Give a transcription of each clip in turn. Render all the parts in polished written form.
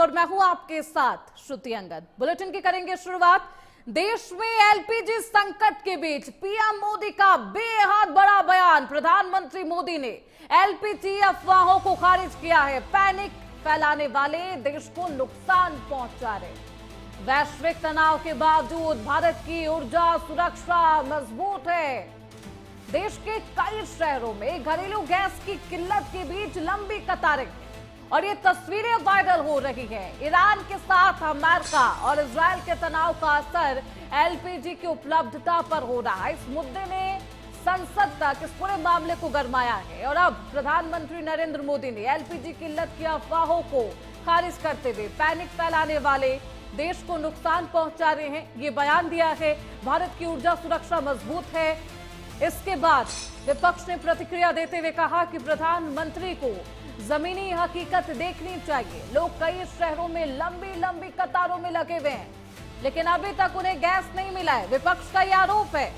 और मैं हूं आपके साथ श्रुति अंगद। बुलेटिन की करेंगे शुरुआत। देश में एलपीजी संकट के बीच पीएम मोदी का बेहद बड़ा बयान। प्रधानमंत्री मोदी ने एलपीजी अफवाहों को खारिज किया है। पैनिक फैलाने वाले देश को नुकसान पहुंचा रहे। वैश्विक तनाव के बावजूद भारत की ऊर्जा सुरक्षा मजबूत है। देश के कई शहरों में घरेलू गैस की किल्लत के बीच लंबी कतारें और ये तस्वीरें वायरल हो रही है। ईरान के साथ अमेरिका और इजरायल के तनाव का असर एलपीजी की उपलब्धता पर हो रहा है। इस मुद्दे ने संसद तक इस पूरे मामले को गरमाया है और अब प्रधानमंत्री नरेंद्र मोदी ने एलपीजी किल्लत की अफवाहों को खारिज करते हुए पैनिक फैलाने वाले देश को नुकसान पहुंचा रहे हैं ये बयान दिया है। भारत की ऊर्जा सुरक्षा मजबूत है। इसके बाद विपक्ष ने प्रतिक्रिया देते हुए कहा कि प्रधानमंत्री को जमीनी हकीकत देखनी चाहिए। लोग कई शहरों में लंबी लंबी कतारों में लगे हुए हैं, लेकिन अभी तक उन्हें गैस नहीं मिला है। विपक्ष का यह आरोप है।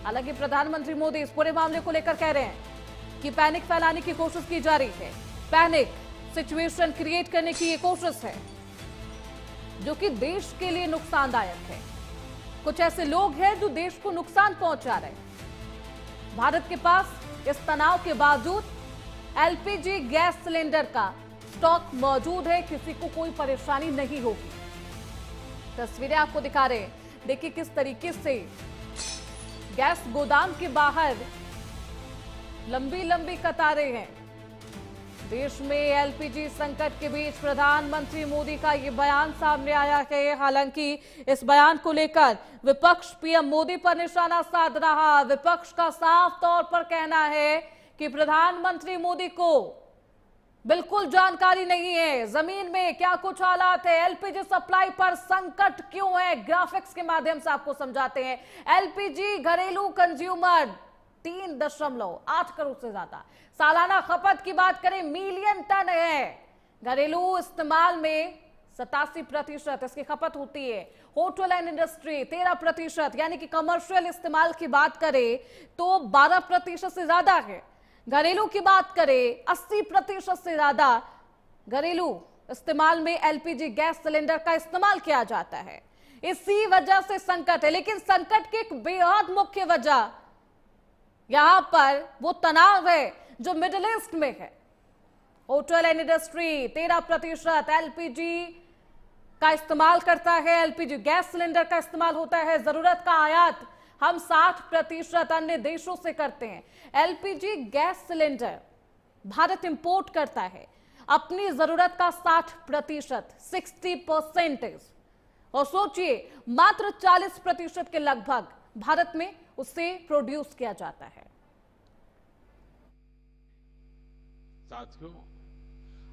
हालांकि प्रधानमंत्री मोदी इस पूरे मामले को लेकर कह रहे हैं कि पैनिक फैलाने की कोशिश की जा रही है। पैनिक सिचुएशन क्रिएट करने की ये कोशिश है जो कि देश के लिए नुकसानदायक है। कुछ ऐसे लोग हैं जो देश को नुकसान पहुंचा रहे हैं। भारत के पास इस तनाव के बावजूद एलपीजी गैस सिलेंडर का स्टॉक मौजूद है। किसी को कोई परेशानी नहीं होगी। तस्वीरें आपको दिखा रहे हैं। देखिए किस तरीके से गैस गोदाम के बाहर लंबी लंबी कतारें हैं। देश में एलपीजी संकट के बीच प्रधानमंत्री मोदी का ये बयान सामने आया है। हालांकि इस बयान को लेकर विपक्ष पीएम मोदी पर निशाना साध रहा। विपक्ष का साफ तौर पर कहना है कि प्रधानमंत्री मोदी को बिल्कुल जानकारी नहीं है जमीन में क्या कुछ हालात है। एलपीजी सप्लाई पर संकट क्यों है, ग्राफिक्स के माध्यम से आपको समझाते हैं। एलपीजी घरेलू कंज्यूमर 3.8 करोड़ से ज्यादा, सालाना खपत की बात करें मिलियन टन है। घरेलू इस्तेमाल में 87% इसकी खपत होती है। होटल एंड इंडस्ट्री 13%, यानी कि कमर्शियल इस्तेमाल की बात करें तो 12% से ज्यादा है। घरेलू की बात करें 80% से ज्यादा घरेलू इस्तेमाल में एलपीजी गैस सिलेंडर का इस्तेमाल किया जाता है। इसी वजह से संकट है। लेकिन संकट की एक बेहद मुख्य वजह यहां पर वो तनाव है जो मिडिल ईस्ट में है। होटल एंड इंडस्ट्री 13% एलपीजी का इस्तेमाल करता है। एलपीजी गैस सिलेंडर का इस्तेमाल होता है। जरूरत का आयात हम 60% अन्य देशों से करते हैं। LPG gas cylinder Bharat import करता है अपनी जरूरत का 60%, 60%। और सोचिए मात्र 40% के लगभग भारत में उसे प्रोड्यूस किया जाता है। साथियों,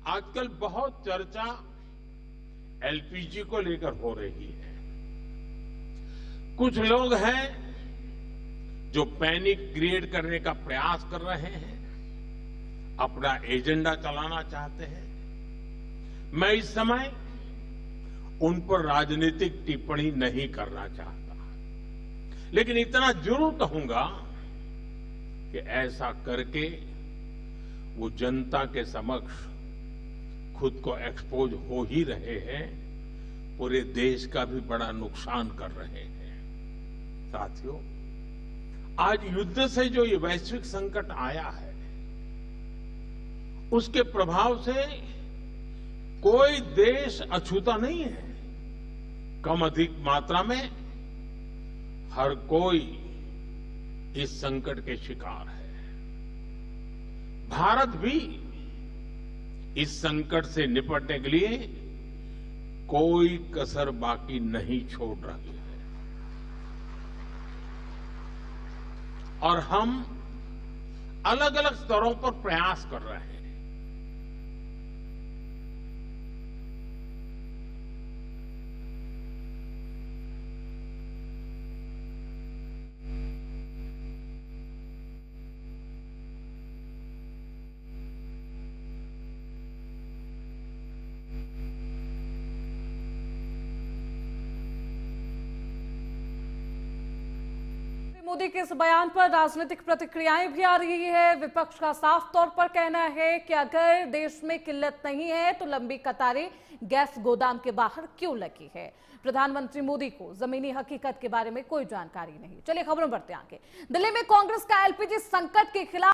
आजकल बहुत चर्चा एलपीजी को लेकर हो रही है। कुछ लोग हैं जो पैनिक क्रिएट करने का प्रयास कर रहे हैं, अपना एजेंडा चलाना चाहते हैं। मैं इस समय उन पर राजनीतिक टिप्पणी नहीं करना चाहता, लेकिन इतना जरूर कहूंगा कि ऐसा करके वो जनता के समक्ष खुद को एक्सपोज हो ही रहे हैं, पूरे देश का भी बड़ा नुकसान कर रहे हैं। साथियों, आज युद्ध से जो ये वैश्विक संकट आया है उसके प्रभाव से कोई देश अछूता नहीं है। कम अधिक मात्रा में हर कोई इस संकट के शिकार है। भारत भी इस संकट से निपटने के लिए कोई कसर बाकी नहीं छोड़ रही है और हम अलग अलग स्तरों पर प्रयास कर रहे हैं। मोदी के इस बयान पर राजनीतिक प्रतिक्रियाएं भी आ रही है। विपक्ष का साफ तौर पर कहना है कि अगर देश में किल्लत नहीं है तो लंबी कतारें गैस गोदाम के बाहर क्यों लगी है। प्रधानमंत्री मोदी को जमीनी हकीकत के बारे में कोई जानकारी नहीं। चलिए खबरों बढ़ते हैं आगे। दिल्ली में कांग्रेस का एलपीजी संकट के खिलाफ